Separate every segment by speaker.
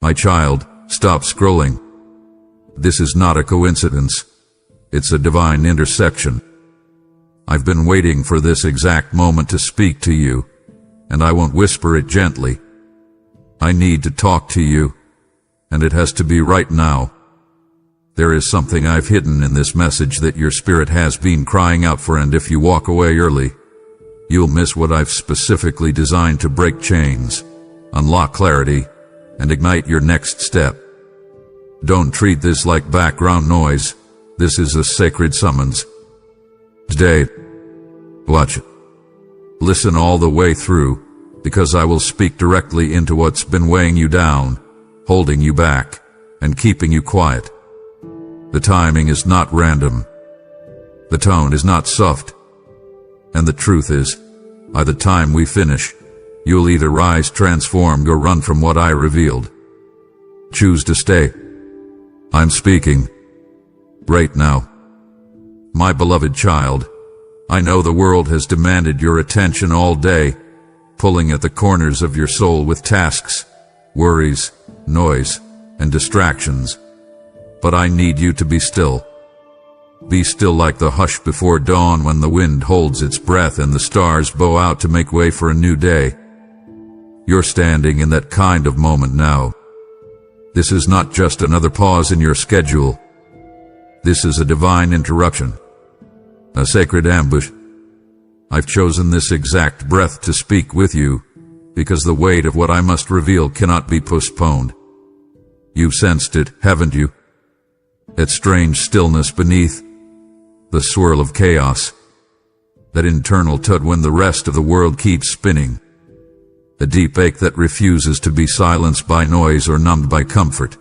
Speaker 1: My child, stop scrolling. This is not a coincidence. It's a divine intersection. I've been waiting for this exact moment to speak to you, and I won't whisper it gently. I need to talk to you, and it has to be right now. There is something I've hidden in this message that your spirit has been crying out for, and if you walk away early, you'll miss what I've specifically designed to break chains, unlock clarity, and ignite your next step. Don't treat this like background noise. This is a sacred summons. Today, watch it. Listen all the way through, because I will speak directly into what's been weighing you down, holding you back, and keeping you quiet. The timing is not random. The tone is not soft. And the truth is, by the time we finish, you'll either rise transformed or run from what I revealed. Choose to stay. I'm speaking. Right now. My beloved child, I know the world has demanded your attention all day, pulling at the corners of your soul with tasks, worries, noise, and distractions. But I need you to be still. Be still like the hush before dawn when the wind holds its breath and the stars bow out to make way for a new day. You're standing in that kind of moment now. This is not just another pause in your schedule. This is a divine interruption, a sacred ambush. I've chosen this exact breath to speak with you, because the weight of what I must reveal cannot be postponed. You've sensed it, haven't you? That strange stillness beneath, the swirl of chaos, that internal tut when the rest of the world keeps spinning, a deep ache that refuses to be silenced by noise or numbed by comfort.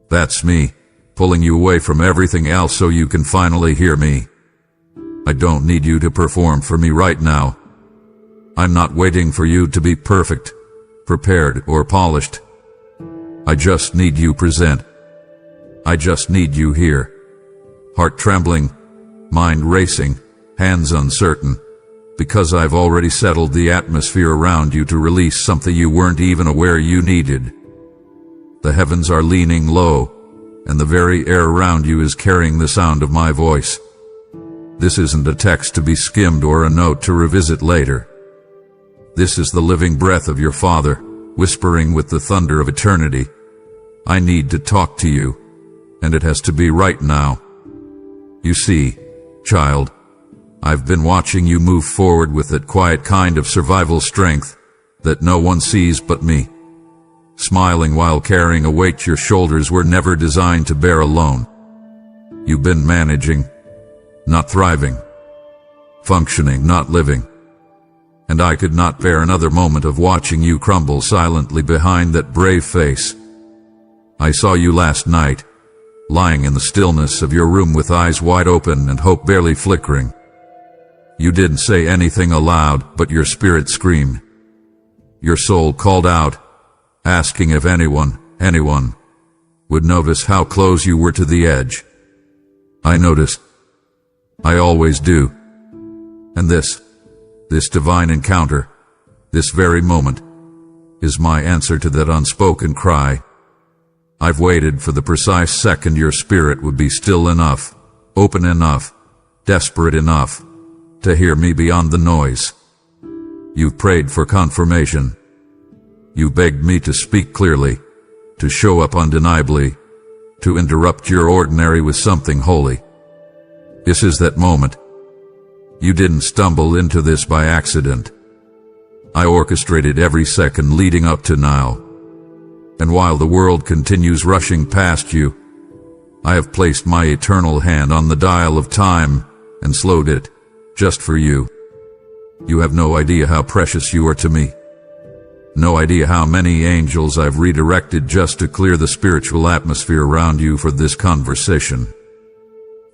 Speaker 1: That's me, pulling you away from everything else so you can finally hear me. I don't need you to perform for me right now. I'm not waiting for you to be perfect, prepared, or polished. I just need you present. I just need you here. Heart trembling, mind racing, hands uncertain, because I've already settled the atmosphere around you to release something you weren't even aware you needed. The heavens are leaning low, and the very air around you is carrying the sound of my voice. This isn't a text to be skimmed or a note to revisit later. This is the living breath of your Father, whispering with the thunder of eternity. I need to talk to you, and it has to be right now. You see, child, I've been watching you move forward with that quiet kind of survival strength that no one sees but me. Smiling while carrying a weight your shoulders were never designed to bear alone. You've been managing, not thriving, functioning, not living. And I could not bear another moment of watching you crumble silently behind that brave face. I saw you last night, lying in the stillness of your room with eyes wide open and hope barely flickering. You didn't say anything aloud, but your spirit screamed. Your soul called out, asking if anyone would notice how close you were to the edge. I noticed. I always do. And this divine encounter, this very moment, is my answer to that unspoken cry. I've waited for the precise second your spirit would be still enough, open enough, desperate enough, to hear me beyond the noise. You've prayed for confirmation. You've begged me to speak clearly, to show up undeniably, to interrupt your ordinary with something holy. This is that moment. You didn't stumble into this by accident. I orchestrated every second leading up to now. And while the world continues rushing past you, I have placed my eternal hand on the dial of time and slowed it, just for you. You have no idea how precious you are to me. No idea how many angels I've redirected just to clear the spiritual atmosphere around you for this conversation.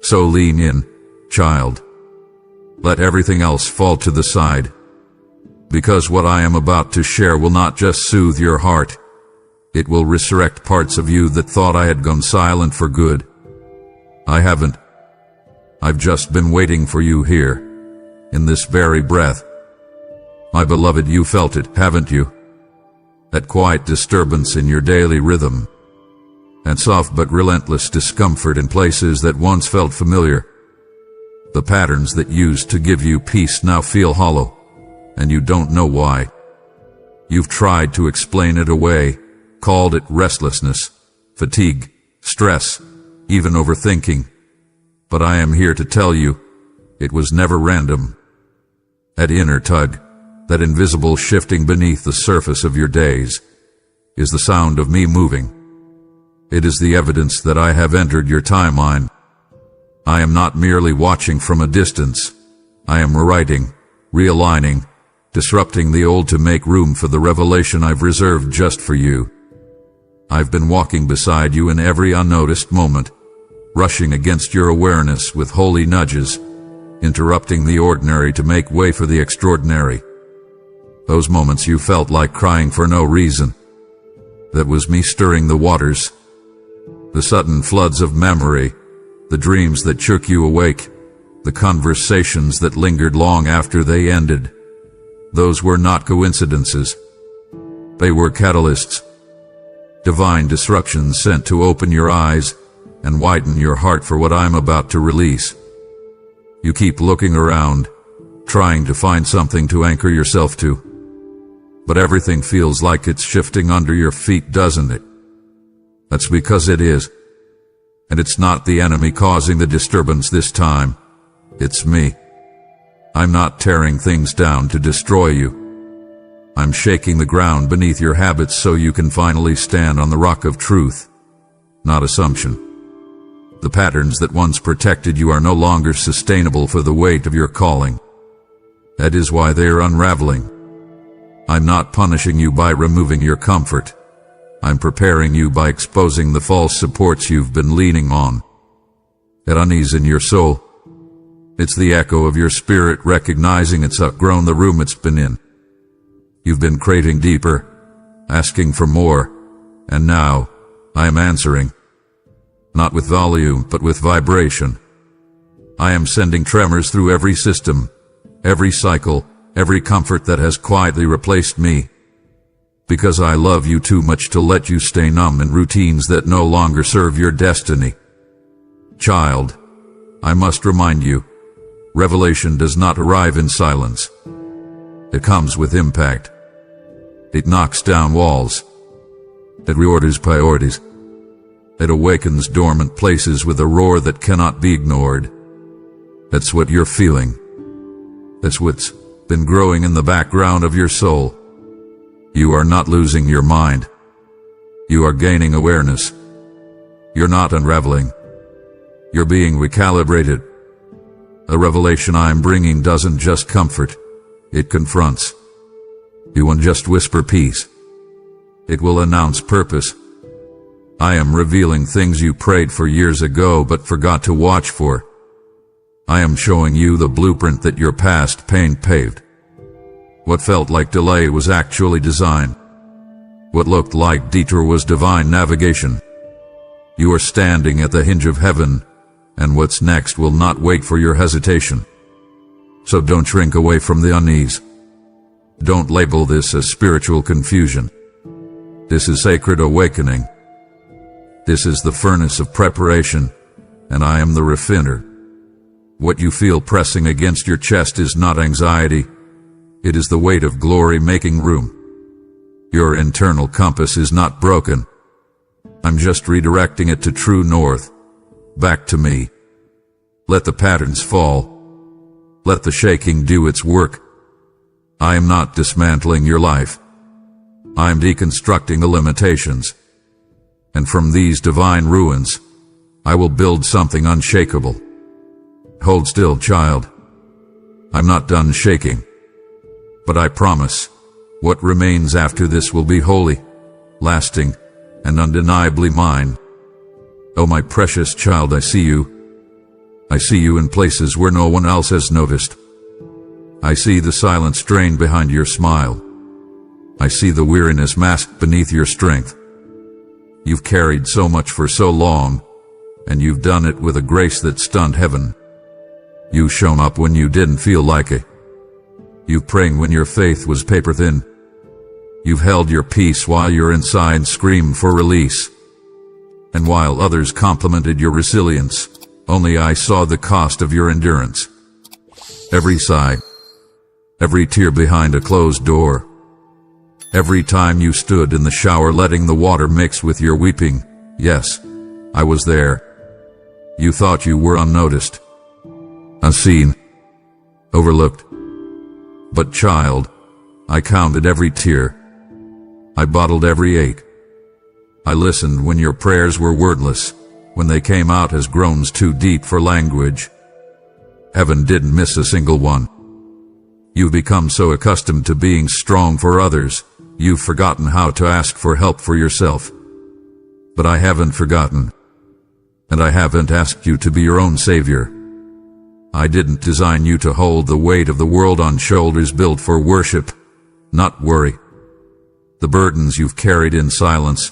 Speaker 1: So lean in, child. Let everything else fall to the side. Because what I am about to share will not just soothe your heart, it will resurrect parts of you that thought I had gone silent for good. I haven't. I've just been waiting for you here, in this very breath. My beloved, you felt it, haven't you? that quiet disturbance in your daily rhythm, and soft but relentless discomfort in places that once felt familiar. The patterns that used to give you peace now feel hollow, and you don't know why. You've tried to explain it away, called it restlessness, fatigue, stress, even overthinking. But I am here to tell you, it was never random. That inner tug, that invisible shifting beneath the surface of your days, is the sound of me moving. It is the evidence that I have entered your timeline. I am not merely watching from a distance. I am rewriting, realigning, disrupting the old to make room for the revelation I've reserved just for you. I've been walking beside you in every unnoticed moment, rushing against your awareness with holy nudges, interrupting the ordinary to make way for the extraordinary. Those moments you felt like crying for no reason. That was me stirring the waters. The sudden floods of memory, the dreams that shook you awake, the conversations that lingered long after they ended. Those were not coincidences. They were catalysts. Divine disruptions sent to open your eyes and widen your heart for what I'm about to release. You keep looking around, trying to find something to anchor yourself to. But everything feels like it's shifting under your feet, doesn't it? That's because it is. And it's not the enemy causing the disturbance this time. It's me. I'm not tearing things down to destroy you. I'm shaking the ground beneath your habits so you can finally stand on the rock of truth, not assumption. The patterns that once protected you are no longer sustainable for the weight of your calling. That is why they are unraveling. I'm not punishing you by removing your comfort. I'm preparing you by exposing the false supports you've been leaning on. That unease in your soul, it's the echo of your spirit recognizing it's outgrown the room it's been in. You've been craving deeper, asking for more, and now I am answering. Not with volume, but with vibration. I am sending tremors through every system, every cycle, every comfort that has quietly replaced me. Because I love you too much to let you stay numb in routines that no longer serve your destiny. Child, I must remind you, revelation does not arrive in silence. It comes with impact. It knocks down walls. It reorders priorities. It awakens dormant places with a roar that cannot be ignored. That's what you're feeling. That's what's been growing in the background of your soul. You are not losing your mind. You are gaining awareness. You're not unraveling. You're being recalibrated. The revelation I'm bringing doesn't just comfort, it confronts. It won't just whisper peace. It will announce purpose. I am revealing things you prayed for years ago but forgot to watch for. I am showing you the blueprint that your past pain paved. What felt like delay was actually design. What looked like detour was divine navigation. You are standing at the hinge of heaven, and what's next will not wait for your hesitation. So don't shrink away from the unease. Don't label this as spiritual confusion. This is sacred awakening. This is the furnace of preparation, and I am the refiner. What you feel pressing against your chest is not anxiety. It is the weight of glory making room. Your internal compass is not broken. I'm just redirecting it to true north, back to me. Let the patterns fall. Let the shaking do its work. I am not dismantling your life. I am deconstructing the limitations. And from these divine ruins, I will build something unshakable. Hold still, child. I'm not done shaking. But I promise, what remains after this will be holy, lasting, and undeniably mine. Oh, my precious child, I see you. I see you in places where no one else has noticed. I see the silent strain behind your smile. I see the weariness masked beneath your strength. You've carried so much for so long, and you've done it with a grace that stunned heaven. You've shown up when you didn't feel like it. You've prayed when your faith was paper thin. You've held your peace while your inside screamed for release. And while others complimented your resilience, only I saw the cost of your endurance. Every sigh, every tear behind a closed door, every time you stood in the shower letting the water mix with your weeping, yes, I was there. You thought you were unnoticed, unseen, overlooked. But child, I counted every tear. I bottled every ache. I listened when your prayers were wordless, when they came out as groans too deep for language. Heaven didn't miss a single one. You've become so accustomed to being strong for others, you've forgotten how to ask for help for yourself. But I haven't forgotten. And I haven't asked you to be your own savior. I didn't design you to hold the weight of the world on shoulders built for worship, not worry. The burdens you've carried in silence,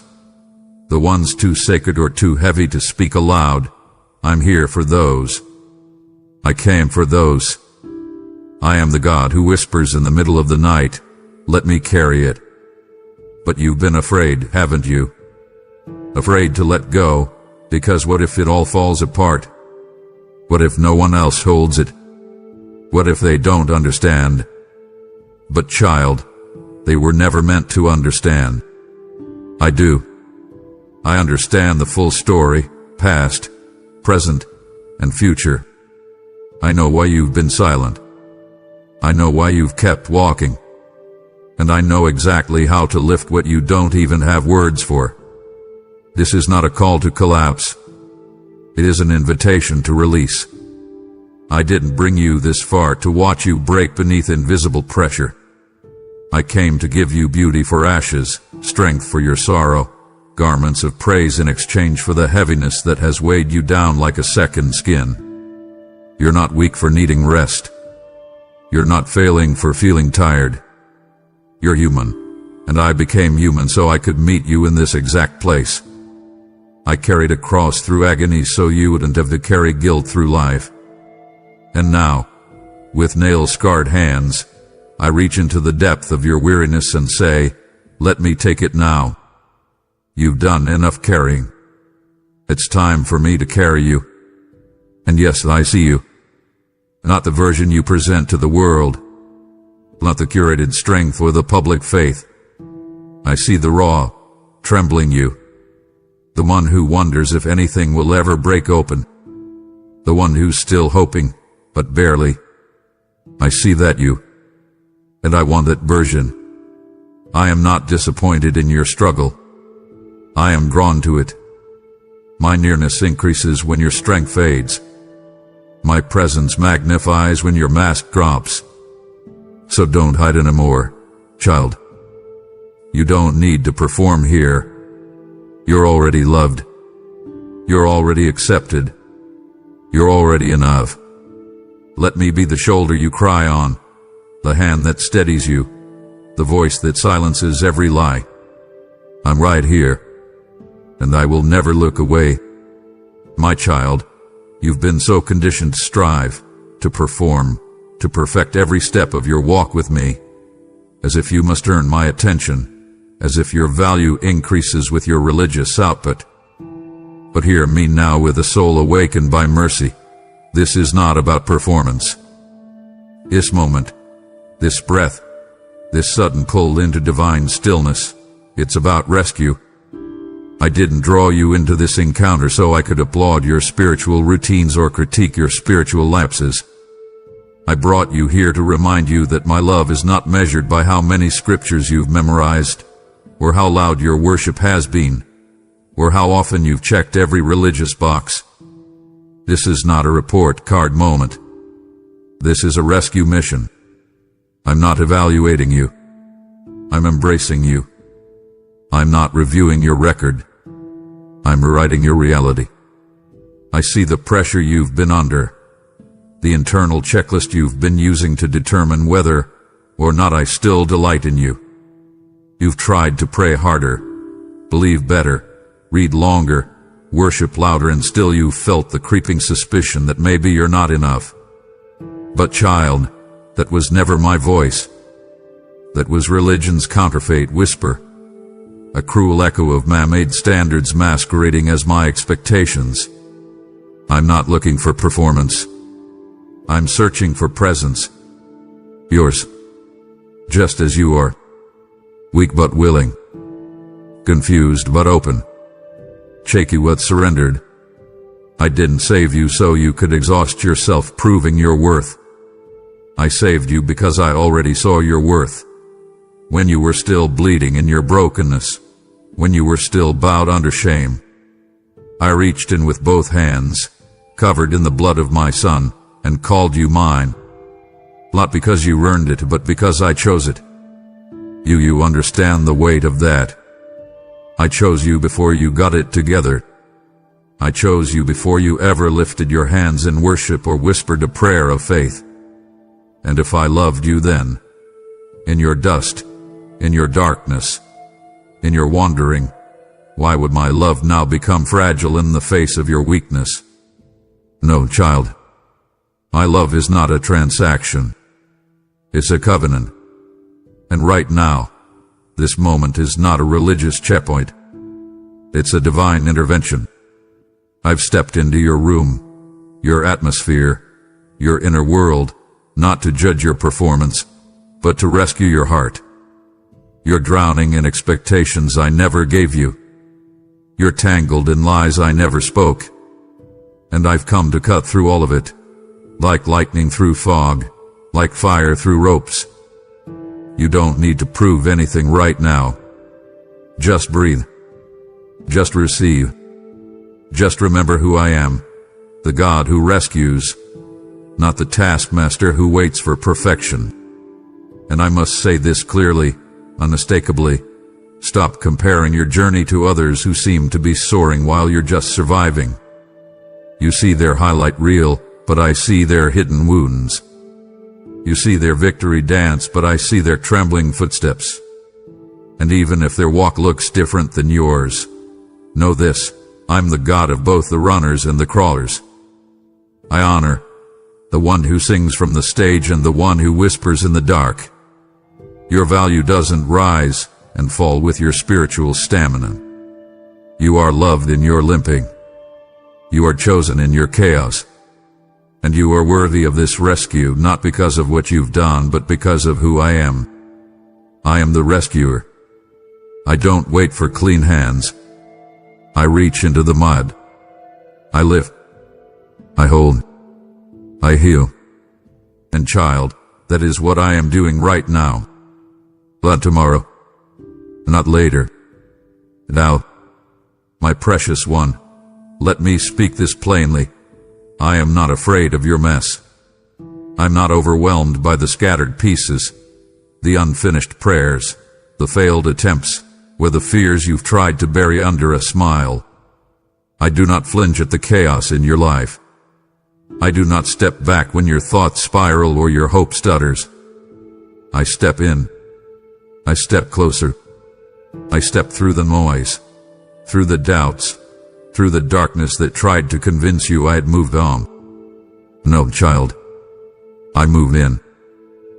Speaker 1: the ones too sacred or too heavy to speak aloud, I'm here for those. I came for those. I am the God who whispers in the middle of the night, let me carry it. But you've been afraid, haven't you? Afraid to let go, because what if it all falls apart? What if no one else holds it? What if they don't understand? But child, they were never meant to understand. I do. I understand the full story, past, present, and future. I know why you've been silent. I know why you've kept walking. And I know exactly how to lift what you don't even have words for. This is not a call to collapse. It is an invitation to release. I didn't bring you this far to watch you break beneath invisible pressure. I came to give you beauty for ashes, strength for your sorrow, garments of praise in exchange for the heaviness that has weighed you down like a second skin. You're not weak for needing rest. You're not failing for feeling tired. You're human, and I became human so I could meet you in this exact place. I carried a cross through agony so you wouldn't have to carry guilt through life. And now, with nail-scarred hands, I reach into the depth of your weariness and say, let me take it now. You've done enough carrying. It's time for me to carry you. And yes, I see you. Not the version you present to the world. Not the curated strength or the public faith. I see the raw, trembling you. The one who wonders if anything will ever break open. The one who's still hoping, but barely. I see that you. And I want that version. I am not disappointed in your struggle. I am drawn to it. My nearness increases when your strength fades. My presence magnifies when your mask drops. So don't hide anymore, child. You don't need to perform here. You're already loved. You're already accepted. You're already enough. Let me be the shoulder you cry on, the hand that steadies you, the voice that silences every lie. I'm right here, and I will never look away. My child, you've been so conditioned to strive, to perform, to perfect every step of your walk with me, as if you must earn my attention, as if your value increases with your religious output. But hear me now with a soul awakened by mercy. This is not about performance. This moment, this breath, this sudden pull into divine stillness, it's about rescue. I didn't draw you into this encounter so I could applaud your spiritual routines or critique your spiritual lapses. I brought you here to remind you that my love is not measured by how many scriptures you've memorized, or how loud your worship has been, or how often you've checked every religious box. This is not a report card moment. This is a rescue mission. I'm not evaluating you. I'm embracing you. I'm not reviewing your record. I'm rewriting your reality. I see the pressure you've been under, the internal checklist you've been using to determine whether or not I still delight in you. You've tried to pray harder, believe better, read longer, worship louder, and still you've felt the creeping suspicion that maybe you're not enough. But child, that was never my voice. that was religion's counterfeit whisper, a cruel echo of man-made standards masquerading as my expectations. I'm not looking for performance. I'm searching for presence. Yours. Just as you are. Weak but willing. Confused but open. Shaky but surrendered. I didn't save you so you could exhaust yourself proving your worth. I saved you because I already saw your worth. When you were still bleeding in your brokenness. When you were still bowed under shame. I reached in with both hands, covered in the blood of my Son, and called you mine. Not because you earned it, but because I chose it. You understand the weight of that. I chose you before you got it together. I chose you before you ever lifted your hands in worship or whispered a prayer of faith. And if I loved you then, in your dust, in your darkness, in your wandering, why would my love now become fragile in the face of your weakness? No, child. My love is not a transaction. It's a covenant. And right now, this moment is not a religious checkpoint. It's a divine intervention. I've stepped into your room, your atmosphere, your inner world, not to judge your performance, but to rescue your heart. You're drowning in expectations I never gave you. You're tangled in lies I never spoke. And I've come to cut through all of it, like lightning through fog, like fire through ropes. You don't need to prove anything right now. Just breathe. Just receive. Just remember who I am, the God who rescues, not the taskmaster who waits for perfection. And I must say this clearly, unmistakably. Stop comparing your journey to others who seem to be soaring while you're just surviving. You see their highlight reel, but I see their hidden wounds. You see their victory dance, but I see their trembling footsteps. And even if their walk looks different than yours, know this, I'm the God of both the runners and the crawlers. I honor the one who sings from the stage and the one who whispers in the dark. Your value doesn't rise and fall with your spiritual stamina. You are loved in your limping. You are chosen in your chaos. And you are worthy of this rescue, not because of what you've done, but because of who I am. I am the rescuer. I don't wait for clean hands. I reach into the mud. I lift. I hold. I heal. And child, that is what I am doing right now. Not tomorrow. Not later. Now, my precious one, let me speak this plainly. I am not afraid of your mess. I'm not overwhelmed by the scattered pieces, the unfinished prayers, the failed attempts, or the fears you've tried to bury under a smile. I do not flinch at the chaos in your life. I do not step back when your thoughts spiral or your hope stutters. I step in. I step closer. I step through the noise, through the doubts, through the darkness that tried to convince you I had moved on. No, child. I move in,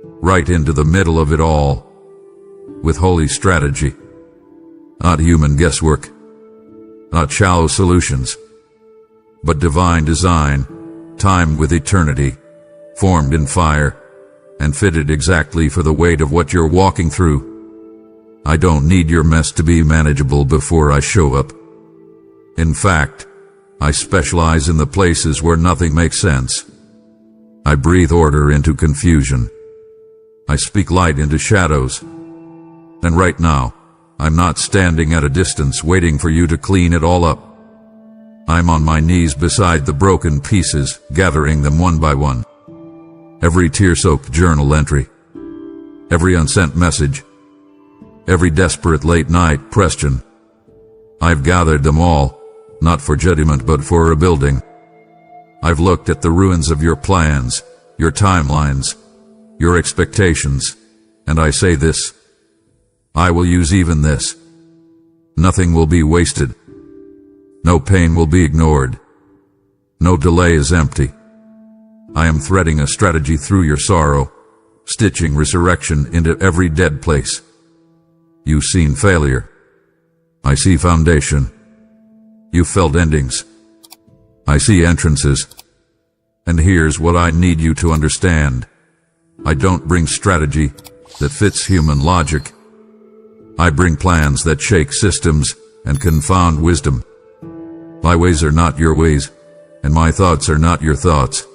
Speaker 1: right into the middle of it all, with holy strategy, not human guesswork, not shallow solutions, but divine design, timed with eternity, formed in fire, and fitted exactly for the weight of what you're walking through. I don't need your mess to be manageable before I show up. In fact, I specialize in the places where nothing makes sense. I breathe order into confusion. I speak light into shadows. And right now, I'm not standing at a distance waiting for you to clean it all up. I'm on my knees beside the broken pieces, gathering them one by one. Every tear-soaked journal entry, every unsent message, every desperate late-night question. I've gathered them all, not for judgment but for rebuilding. I've looked at the ruins of your plans, your timelines, your expectations, and I say this: I will use even this. Nothing will be wasted. No pain will be ignored. No delay is empty. I am threading a strategy through your sorrow, stitching resurrection into every dead place. You've seen failure. I see foundation. You felt endings. I see entrances. And here's what I need you to understand. I don't bring strategy that fits human logic. I bring plans that shake systems and confound wisdom. My ways are not your ways, and my thoughts are not your thoughts.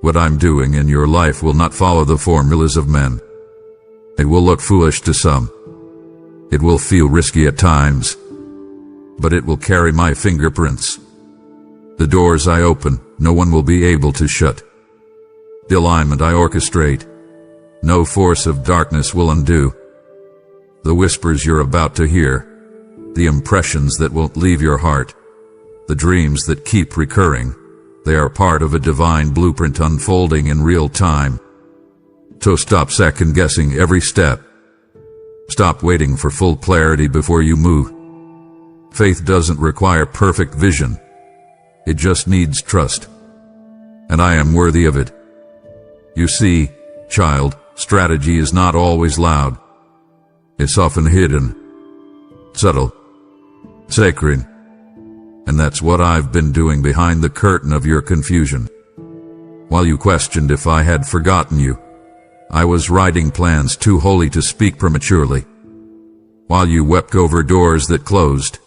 Speaker 1: What I'm doing in your life will not follow the formulas of men. It will look foolish to some. It will feel risky at times, but it will carry my fingerprints. The doors I open, no one will be able to shut. The alignment I orchestrate, no force of darkness will undo. The whispers you're about to hear, the impressions that won't leave your heart, the dreams that keep recurring, they are part of a divine blueprint unfolding in real time. So stop second-guessing every step. Stop waiting for full clarity before you move. Faith doesn't require perfect vision. It just needs trust. And I am worthy of it. You see, child, strategy is not always loud. It's often hidden, subtle, sacred. And that's what I've been doing behind the curtain of your confusion. While you questioned if I had forgotten you, I was writing plans too holy to speak prematurely. While you wept over doors that closed,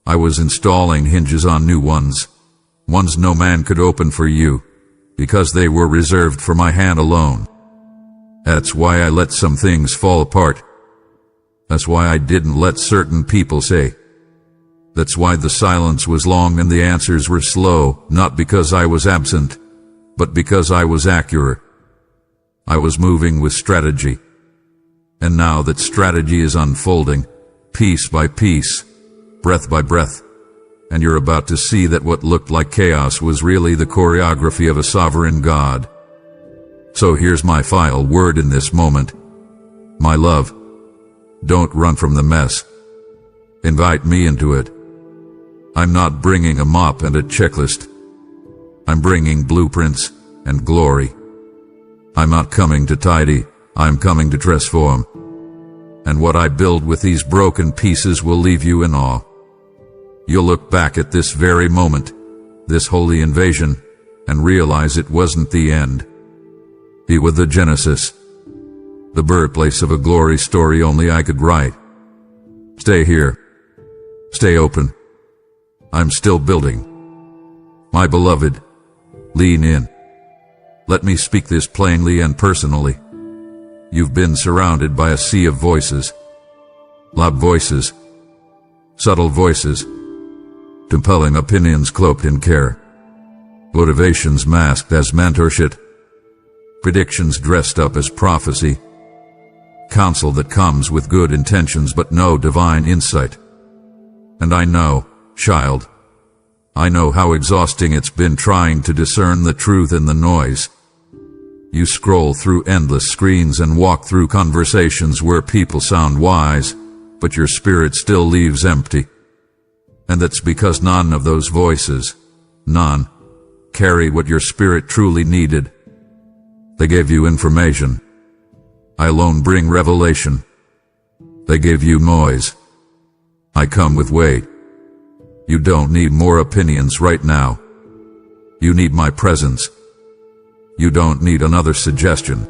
Speaker 1: I was installing hinges on new ones no man could open for you, because they were reserved for my hand alone. That's why I let some things fall apart. That's why I didn't let certain people say. That's why the silence was long and the answers were slow, not because I was absent, but because I was accurate. I was moving with strategy. And now that strategy is unfolding, piece by piece, breath by breath, and you're about to see that what looked like chaos was really the choreography of a sovereign God. So here's my final word in this moment. My love, don't run from the mess. Invite me into it. I'm not bringing a mop and a checklist. I'm bringing blueprints and glory. I'm not coming to tidy, I'm coming to transform. And what I build with these broken pieces will leave you in awe. You'll look back at this very moment, this holy invasion, and realize it wasn't the end. It was the genesis, the birthplace of a glory story only I could write. Stay here. Stay open. I'm still building. My beloved, lean in. Let me speak this plainly and personally. You've been surrounded by a sea of voices. Loud voices. Subtle voices. Compelling opinions cloaked in care. Motivations masked as mentorship. Predictions dressed up as prophecy. Counsel that comes with good intentions but no divine insight. And I know, child, I know how exhausting it's been trying to discern the truth in the noise. You scroll through endless screens and walk through conversations where people sound wise, but your spirit still leaves empty. And that's because none of those voices, none, carry what your spirit truly needed. They gave you information. I alone bring revelation. They gave you noise. I come with weight. You don't need more opinions right now. You need my presence. You don't need another suggestion.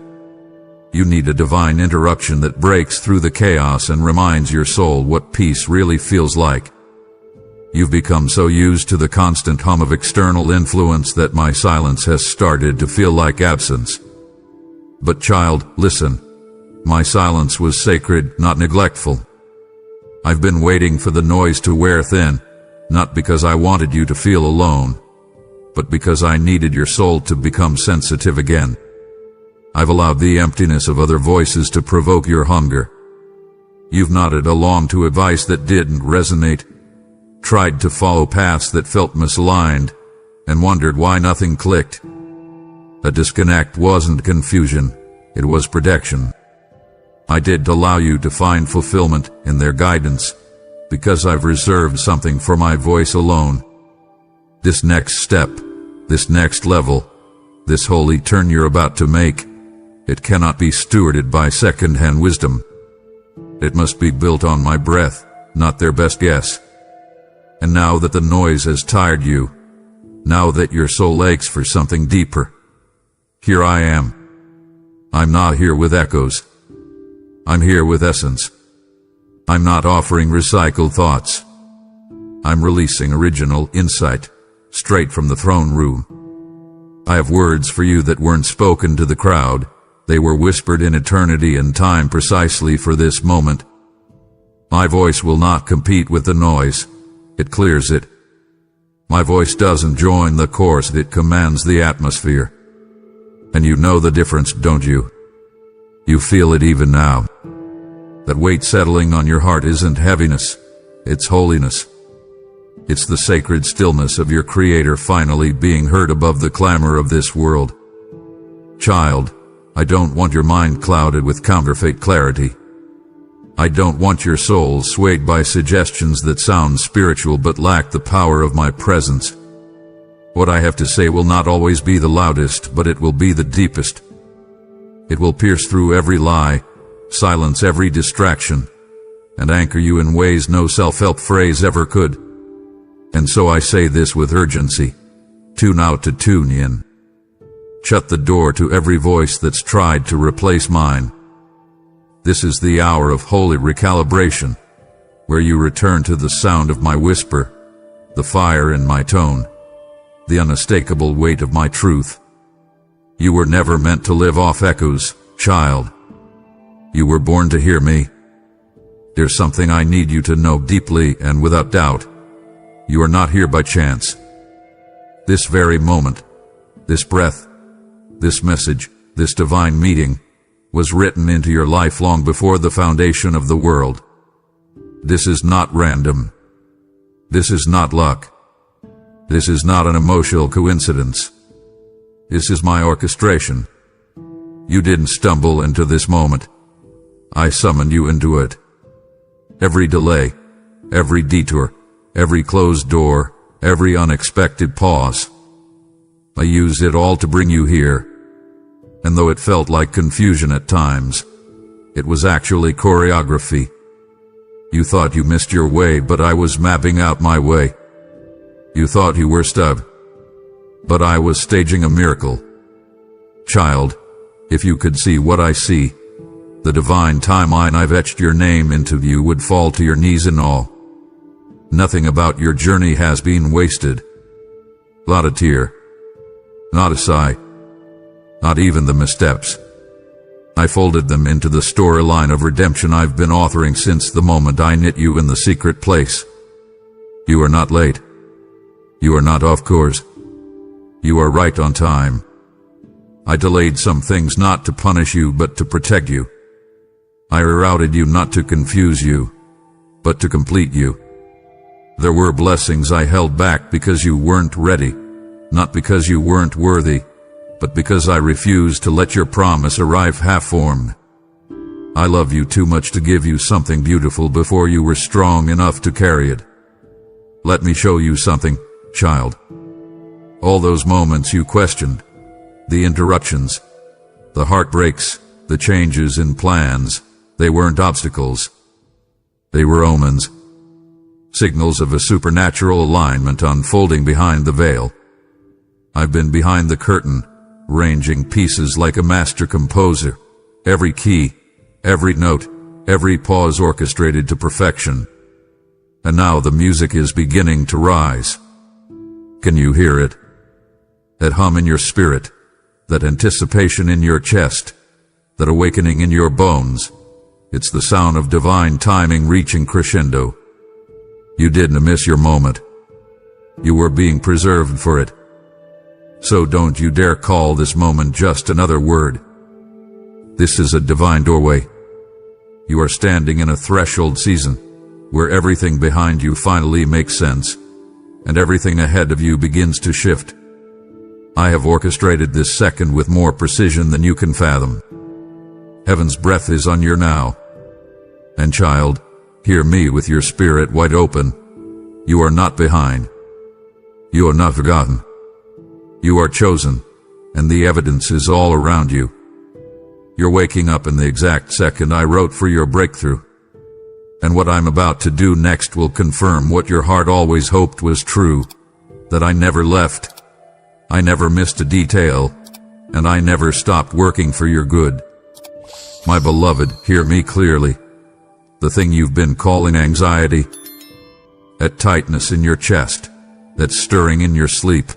Speaker 1: You need a divine interruption that breaks through the chaos and reminds your soul what peace really feels like. You've become so used to the constant hum of external influence that my silence has started to feel like absence. But child, listen. My silence was sacred, not neglectful. I've been waiting for the noise to wear thin, not because I wanted you to feel alone, but because I needed your soul to become sensitive again. I've allowed the emptiness of other voices to provoke your hunger. You've nodded along to advice that didn't resonate, tried to follow paths that felt misaligned, and wondered why nothing clicked. A disconnect wasn't confusion, it was protection. I did allow you to find fulfillment in their guidance, because I've reserved something for my voice alone. This next step, this next level, this holy turn you're about to make, It cannot be stewarded by second-hand wisdom. It must be built on my breath, not their best guess. And now that the noise has tired you, now that your soul aches for something deeper, here I am. I'm not here with echoes. I'm here with essence. I'm not offering recycled thoughts. I'm releasing original insight, straight from the throne room. I have words for you that weren't spoken to the crowd. They were whispered in eternity and time precisely for this moment. My voice will not compete with the noise. It clears it. My voice doesn't join the chorus, it commands the atmosphere. And you know the difference, don't you? You feel it even now. That weight settling on your heart isn't heaviness, it's holiness. It's the sacred stillness of your Creator finally being heard above the clamor of this world. Child, I don't want your mind clouded with counterfeit clarity. I don't want your soul swayed by suggestions that sound spiritual but lack the power of my presence. What I have to say will not always be the loudest, but it will be the deepest. It will pierce through every lie, silence every distraction, and anchor you in ways no self-help phrase ever could. And so I say this with urgency. Tune out to tune in. Shut the door to every voice that's tried to replace mine. This is the hour of holy recalibration, where you return to the sound of my whisper, the fire in my tone, the unmistakable weight of my truth. You were never meant to live off echoes, child. You were born to hear me. There's something I need you to know deeply and without doubt. You are not here by chance. This very moment, this breath, this message, this divine meeting, was written into your life long before the foundation of the world. This is not random. This is not luck. This is not an emotional coincidence. This is my orchestration. You didn't stumble into this moment. I summoned you into it. Every delay, every detour, every closed door, every unexpected pause. I used it all to bring you here. And though it felt like confusion at times, it was actually choreography. You thought you missed your way, but I was mapping out my way. You thought you were stuck, but I was staging a miracle. Child, if you could see what I see, the divine timeline I've etched your name into, you would fall to your knees in awe. Nothing about your journey has been wasted. Not a tear, not a sigh, not even the missteps. I folded them into the storyline of redemption I've been authoring since the moment I knit you in the secret place. You are not late. You are not off course. You are right on time. I delayed some things not to punish you, but to protect you. I rerouted you not to confuse you, but to complete you. There were blessings I held back because you weren't ready, not because you weren't worthy, but because I refused to let your promise arrive half-formed. I love you too much to give you something beautiful before you were strong enough to carry it. Let me show you something, child. All those moments you questioned, the interruptions, the heartbreaks, the changes in plans, they weren't obstacles. They were omens, signals of a supernatural alignment unfolding behind the veil. I've been behind the curtain, arranging pieces like a master composer, every key, every note, every pause orchestrated to perfection. And now the music is beginning to rise. Can you hear it? That hum in your spirit, that anticipation in your chest, that awakening in your bones. It's the sound of divine timing reaching crescendo. You didn't miss your moment. You were being preserved for it. So don't you dare call this moment just another word. This is a divine doorway. You are standing in a threshold season, where everything behind you finally makes sense, and everything ahead of you begins to shift. I have orchestrated this second with more precision than you can fathom. Heaven's breath is on your now. And child, hear me with your spirit wide open. You are not behind. You are not forgotten. You are chosen, and the evidence is all around you. You're waking up in the exact second I wrote for your breakthrough. And what I'm about to do next will confirm what your heart always hoped was true, that I never left, I never missed a detail, and I never stopped working for your good. My beloved, hear me clearly. The thing you've been calling anxiety, that tightness in your chest, that stirring in your sleep,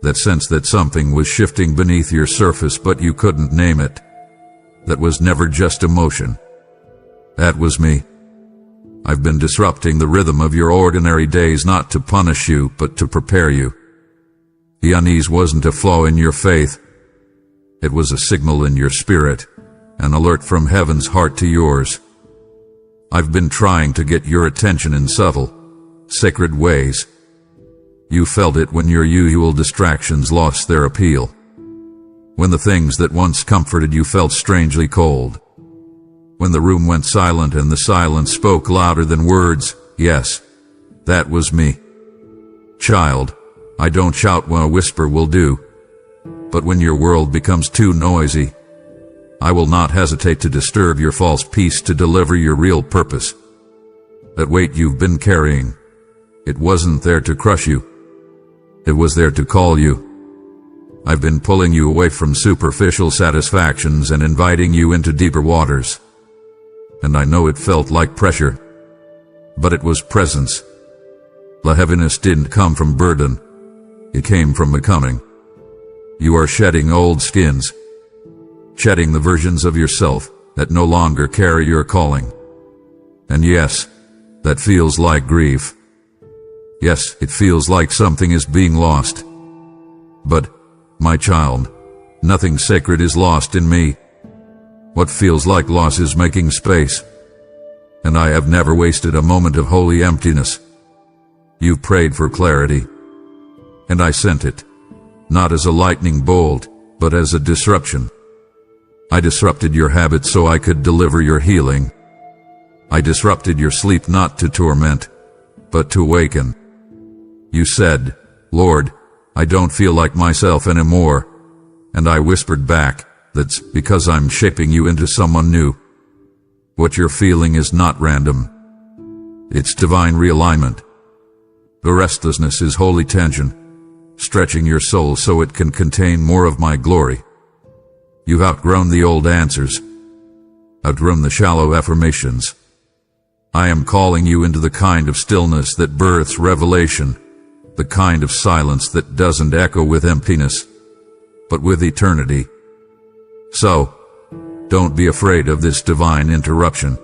Speaker 1: that sense that something was shifting beneath your surface but you couldn't name it, that was never just emotion. That was me. I've been disrupting the rhythm of your ordinary days not to punish you, but to prepare you. The unease wasn't a flaw in your faith. It was a signal in your spirit, an alert from heaven's heart to yours. I've been trying to get your attention in subtle, sacred ways. You felt it when your usual distractions lost their appeal. When the things that once comforted you felt strangely cold. When the room went silent and the silence spoke louder than words. Yes, that was me. Child, I don't shout when a whisper will do. But when your world becomes too noisy, I will not hesitate to disturb your false peace to deliver your real purpose. That weight you've been carrying, it wasn't there to crush you. It was there to call you. I've been pulling you away from superficial satisfactions and inviting you into deeper waters. And I know it felt like pressure, but it was presence. The heaviness didn't come from burden. It came from becoming. You are shedding old skins, shedding the versions of yourself that no longer carry your calling. And yes, that feels like grief. Yes, it feels like something is being lost. But, my child, nothing sacred is lost in me. What feels like loss is making space. And I have never wasted a moment of holy emptiness. You've prayed for clarity, and I sent it, not as a lightning bolt, but as a disruption. I disrupted your habits so I could deliver your healing. I disrupted your sleep not to torment, but to awaken. You said, Lord, I don't feel like myself anymore. And I whispered back, that's because I'm shaping you into someone new. What you're feeling is not random. It's divine realignment. The restlessness is holy tension, stretching your soul so it can contain more of my glory. You've outgrown the old answers, outgrown the shallow affirmations. I am calling you into the kind of stillness that births revelation, the kind of silence that doesn't echo with emptiness, but with eternity. So, don't be afraid of this divine interruption.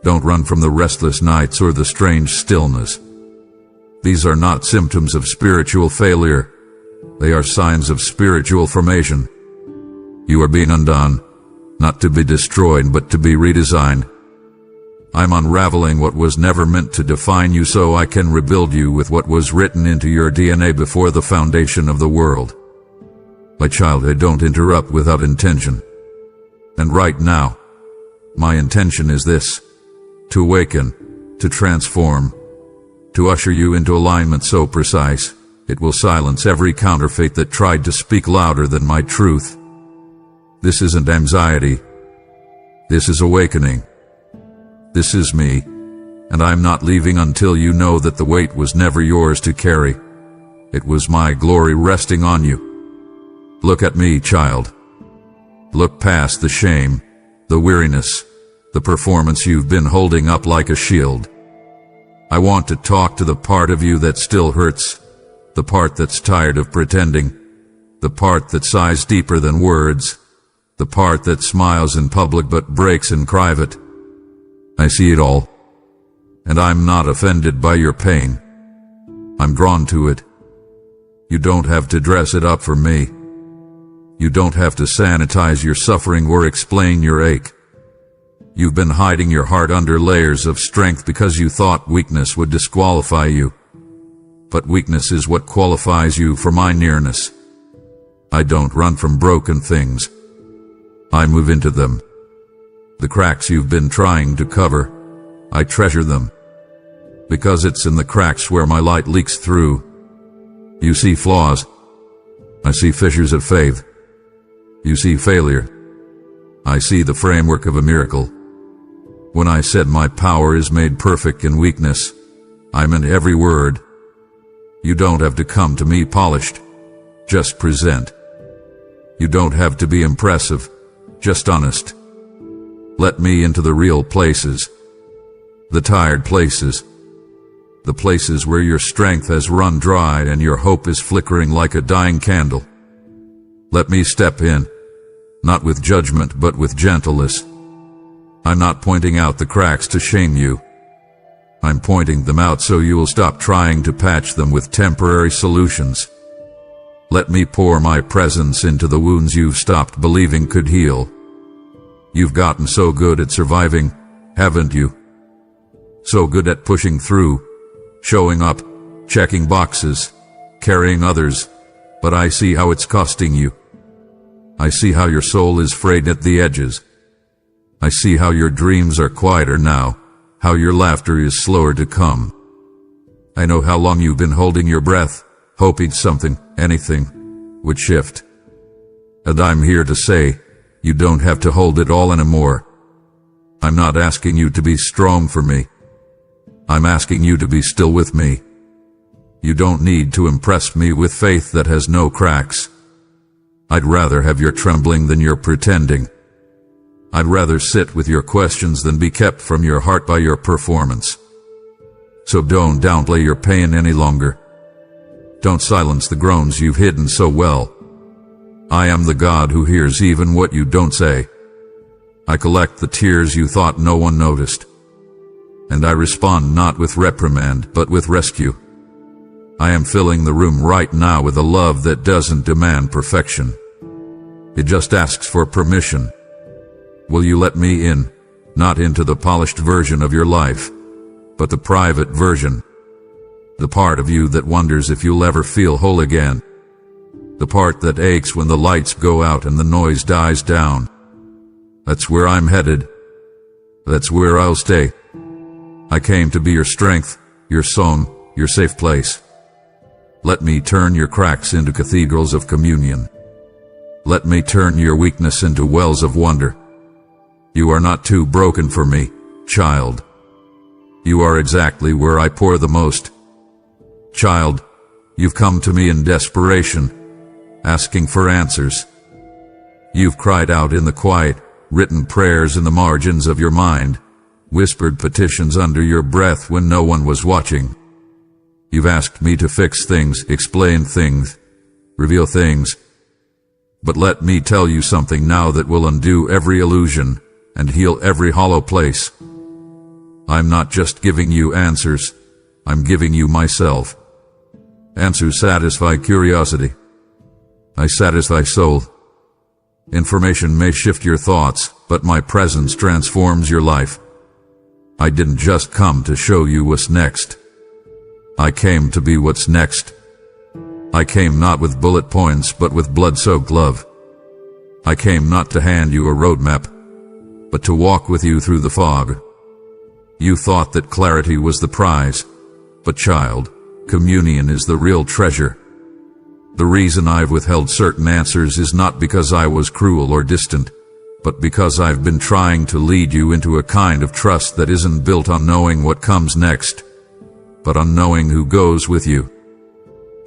Speaker 1: Don't run from the restless nights or the strange stillness. These are not symptoms of spiritual failure. They are signs of spiritual formation. You are being undone, not to be destroyed, but to be redesigned. I'm unraveling what was never meant to define you so I can rebuild you with what was written into your DNA before the foundation of the world. My child, I don't interrupt without intention. And right now, my intention is this: to awaken, to transform, to usher you into alignment so precise, it will silence every counterfeit that tried to speak louder than my truth. This isn't anxiety. This is awakening. This is me, and I'm not leaving until you know that the weight was never yours to carry. It was my glory resting on you. Look at me, child. Look past the shame, the weariness, the performance you've been holding up like a shield. I want to talk to the part of you that still hurts, the part that's tired of pretending, the part that sighs deeper than words, the part that smiles in public but breaks in private. I see it all, and I'm not offended by your pain. I'm drawn to it. You don't have to dress it up for me. You don't have to sanitize your suffering or explain your ache. You've been hiding your heart under layers of strength because you thought weakness would disqualify you. But weakness is what qualifies you for my nearness. I don't run from broken things. I move into them. The cracks you've been trying to cover, I treasure them. Because it's in the cracks where my light leaks through. You see flaws. I see fissures of faith. You see failure. I see the framework of a miracle. When I said my power is made perfect in weakness, I meant every word. You don't have to come to me polished. Just present. You don't have to be impressive. Just honest. Let me into the real places. The tired places. The places where your strength has run dry and your hope is flickering like a dying candle. Let me step in, not with judgment but with gentleness. I'm not pointing out the cracks to shame you. I'm pointing them out so you will stop trying to patch them with temporary solutions. Let me pour my presence into the wounds you've stopped believing could heal. You've gotten so good at surviving, haven't you? So good at pushing through, showing up, checking boxes, carrying others, but I see how it's costing you. I see how your soul is frayed at the edges. I see how your dreams are quieter now, how your laughter is slower to come. I know how long you've been holding your breath, hoping something, anything, would shift. And I'm here to say, you don't have to hold it all anymore. I'm not asking you to be strong for me. I'm asking you to be still with me. You don't need to impress me with faith that has no cracks. I'd rather have your trembling than your pretending. I'd rather sit with your questions than be kept from your heart by your performance. So don't downplay your pain any longer. Don't silence the groans you've hidden so well. I am the God who hears even what you don't say. I collect the tears you thought no one noticed. And I respond not with reprimand, but with rescue. I am filling the room right now with a love that doesn't demand perfection. It just asks for permission. Will you let me in, not into the polished version of your life, but the private version? The part of you that wonders if you'll ever feel whole again. The part that aches when the lights go out and the noise dies down. That's where I'm headed. That's where I'll stay. I came to be your strength, your song, your safe place. Let me turn your cracks into cathedrals of communion. Let me turn your weakness into wells of wonder. You are not too broken for me, child. You are exactly where I pour the most. Child, you've come to me in desperation, asking for answers. You've cried out in the quiet, written prayers in the margins of your mind, whispered petitions under your breath when no one was watching. You've asked me to fix things, explain things, reveal things. But let me tell you something now that will undo every illusion and heal every hollow place. I'm not just giving you answers, I'm giving you myself. Answers satisfy curiosity. I satisfy soul. Information may shift your thoughts, but my presence transforms your life. I didn't just come to show you what's next. I came to be what's next. I came not with bullet points, but with blood-soaked love. I came not to hand you a roadmap, but to walk with you through the fog. You thought that clarity was the prize, but child, communion is the real treasure. The reason I've withheld certain answers is not because I was cruel or distant, but because I've been trying to lead you into a kind of trust that isn't built on knowing what comes next, but on knowing who goes with you.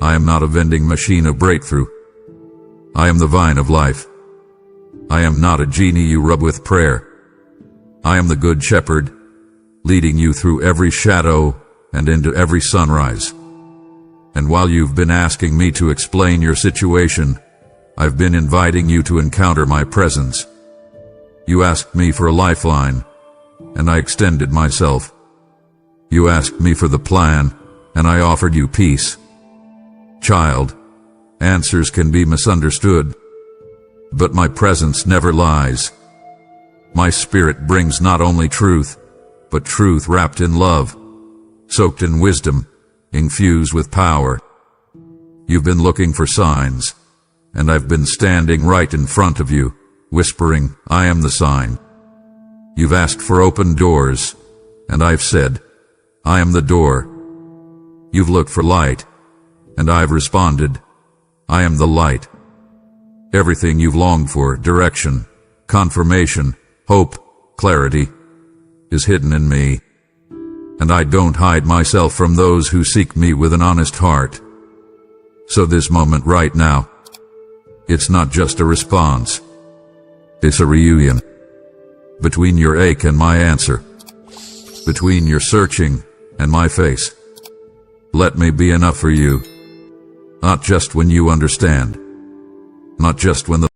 Speaker 1: I am not a vending machine of breakthrough. I am the vine of life. I am not a genie you rub with prayer. I am the good shepherd, leading you through every shadow and into every sunrise. And while you've been asking me to explain your situation, I've been inviting you to encounter my presence. You asked me for a lifeline, and I extended myself. You asked me for the plan, and I offered you peace. Child, answers can be misunderstood, but my presence never lies. My spirit brings not only truth, but truth wrapped in love, soaked in wisdom, infused with power. You've been looking for signs, and I've been standing right in front of you, whispering, I am the sign. You've asked for open doors, and I've said, I am the door. You've looked for light, and I've responded, I am the light. Everything you've longed for, direction, confirmation, hope, clarity, is hidden in me. And I don't hide myself from those who seek me with an honest heart. So this moment right now, it's not just a response. It's a reunion. Between your ache and my answer. Between your searching and my face. Let me be enough for you. Not just when you understand. Not just when the